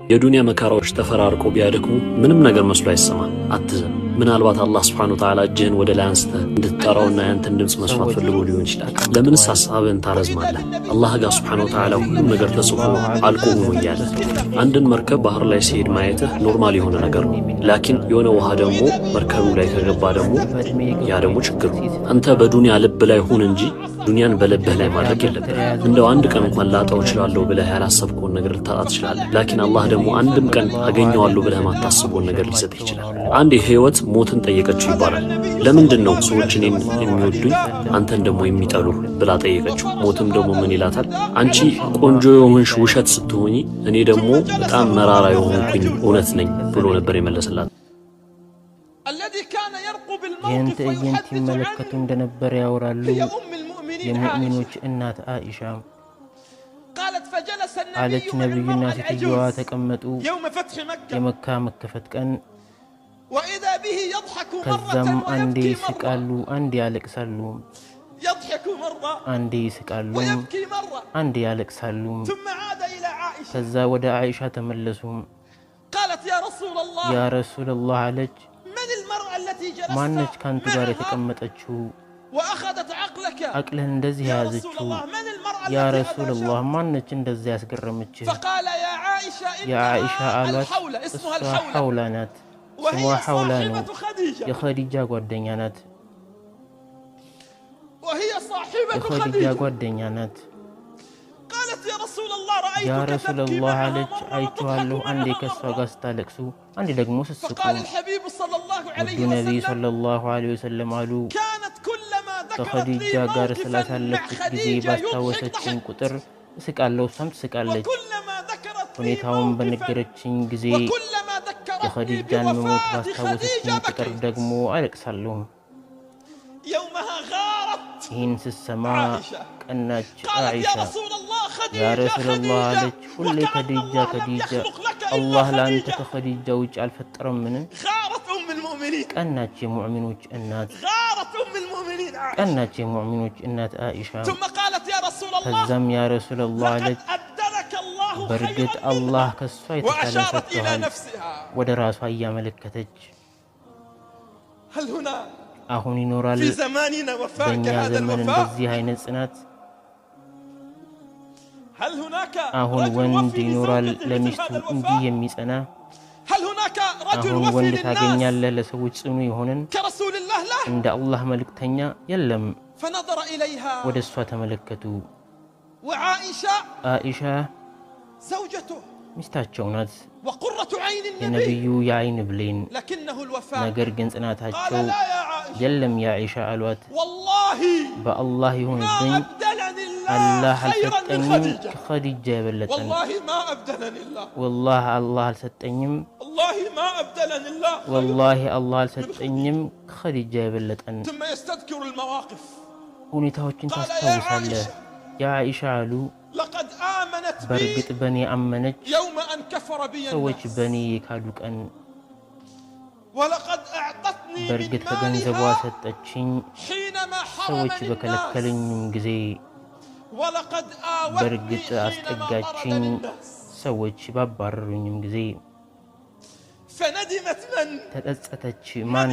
የዱንያ መከራዎች ተፈራርቆ ቢያደክሙ ምንም ነገር መስሎ አይሰማ። አትዘን። ምናልባት አላህ Subhanahu Wa Ta'ala እጅህን ወደ ላይ አንስተህ እንድትጠራውና ያንተን ድምጽ መስማት ፈልጎ ሊሆን ይችላል። ለምንስ ሐሳብህን ታረዝማለህ? አላህ ጋር Subhanahu Wa Ta'ala ሁሉም ነገር ተጽፎ አልቆ ሆኖ እያለ አንድን መርከብ ባህር ላይ ሲሄድ ማየትህ ኖርማል የሆነ ነገር ነው። ላኪን የሆነ ውሃ ደግሞ መርከቡ ላይ ከገባ ደግሞ ያ ደግሞ ችግር ነው። አንተ በዱንያ ልብ ላይ ሁን እንጂ ዱንያን በልብህ ላይ ማድረግ የለብህም። እንደው አንድ ቀን እንኳን ላጣው እችላለሁ ብለህ ያላሰብከውን ነገር ልታጣ ትችላለህ። ላኪን አላህ ደግሞ አንድም ቀን አገኘዋለሁ ብለህ ማታስበውን ነገር ሊሰጥ ይችላል። አንድ ህይወት ሞትን ጠየቀችው ይባላል። ለምንድን ነው ሰዎች እኔን የሚወዱኝ አንተን ደግሞ የሚጠሉ ብላ ጠየቀችው። ሞትም ደግሞ ምን ይላታል? አንቺ ቆንጆ የሆንሽ ውሸት ስትሆኚ እኔ ደግሞ በጣም መራራ የሆንኩኝ እውነት ነኝ ብሎ ነበር የመለሰላት። ይህን ትዕይንት ይመለከቱ እንደነበር ያወራሉ የሙእሚኖች እናት አይሻ አለች። ነብዩና ሴትየዋ ተቀመጡ የመካ መከፈት ቀን። ከዛም አንዴ ይስቃሉ፣ አንዴ ያለቅሳሉ፣ አንዴ ይስቃሉ፣ አንዴ ያለቅሳሉ። ከዛ ወደ አይሻ ተመለሱ። ያ ረሱላህ አለች፣ ማነች ካንቱ ጋር የተቀመጠችው አቅልህን እንደዚህ ያዘችው? ያ ረሱላህ ማነች እንደዚህ ያስገረመችህ? ያ አይሻ አሏት፣ እሷ ሐውላ ናት። ስሟ ሐውላ ነው፣ የኸዲጃ ጓደኛ ናት። የኸዲጃ ጓደኛ ናት። ያ ረሱላህ አለች፣ አይቼዋለሁ አንዴ ከሷ ጋር ስታለቅሱ፣ አንዴ ደግሞ ስትስቁ። ውዱ ነቢይ ሰለላሁ ዐለይሂ ወሰለም አሉ፣ ከኸዲጃ ጋር ስላሳለፍኩት ጊዜ ባስታወሰችኝ ቁጥር እስቃለሁ፣ እሷም ትስቃለች። ሁኔታውን በነገረችኝ ጊዜ የኸዲጃን መሞት ባስታወሰችኝ ቁጥር ደግሞ አለቅሳለሁ። ይህን ስሰማ ቀናች አይሻ። ያ ረሱላህ አለች፣ ሁሌ ኸዲጃ ኸዲጃ፣ አላህ ለአንተ ከኸዲጃ ውጭ አልፈጠረምን? ቀናች የሙእሚኖች እናት፣ ቀናች የሙእሚኖች እናት አይሻ። ከዛም ያ ረሱላህ አለች፣ በእርግጥ አላህ ከሷ የተሻለ ሰጥቷል፣ ወደ ራሷ እያመለከተች። አሁን ይኖራል በእኛ ዘመን እንደዚህ አይነት ጽናት? አሁን ወንድ ይኖራል ለሚስቱ እንዲህ የሚጸና? አሁን ወንድ ታገኛለህ ለሰዎች ጽኑ የሆነን እንደ አላህ መልእክተኛ? የለም። ወደ እሷ ተመለከቱ። አይሻ ሚስታቸው ናት፣ የነቢዩ የአይን ብሌን። ነገር ግን ጽናታቸው የለም ያ አይሻ አሏት፣ በአላህ ይሁንብኝ አላህ አልሰጠኝም ከኸዲጃ የበለጠን። ወላሂ አላህ አልሰጠኝም፣ ወላሂ አላህ አልሰጠኝም ከኸዲጃ የበለጠን። ሁኔታዎችን ታስታውሳለህ ያ አይሻ አሉ፣ በእርግጥ በኔ አመነች ሰዎች በኔ የካዱ ቀን። በእርግጥ ከገንዘቧ ሰጠችኝ ሰዎች በከለከለኝም ጊዜ። በእርግጥ አስጠጋችኝ ሰዎች ባባረሩኝም ጊዜ። ተጸጸተች። ማን?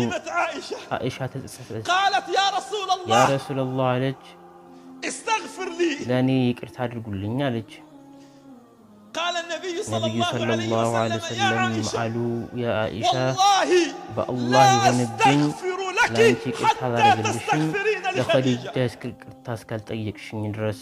አይሻ ተጸጸተች። ያ ረሱላህ አለች፣ ለእኔ ይቅርታ አድርጉልኝ አለች። ነቢዩ ሰለላሁ ዐለይሂ ወሰለም አሉ፣ ያ አይሻ በአላህ ይሁንብኝ ለአንቺ ይቅርታ አላደርግልሽም ለኸዲጃ ይቅርታ እስካልጠየቅሽኝ ድረስ።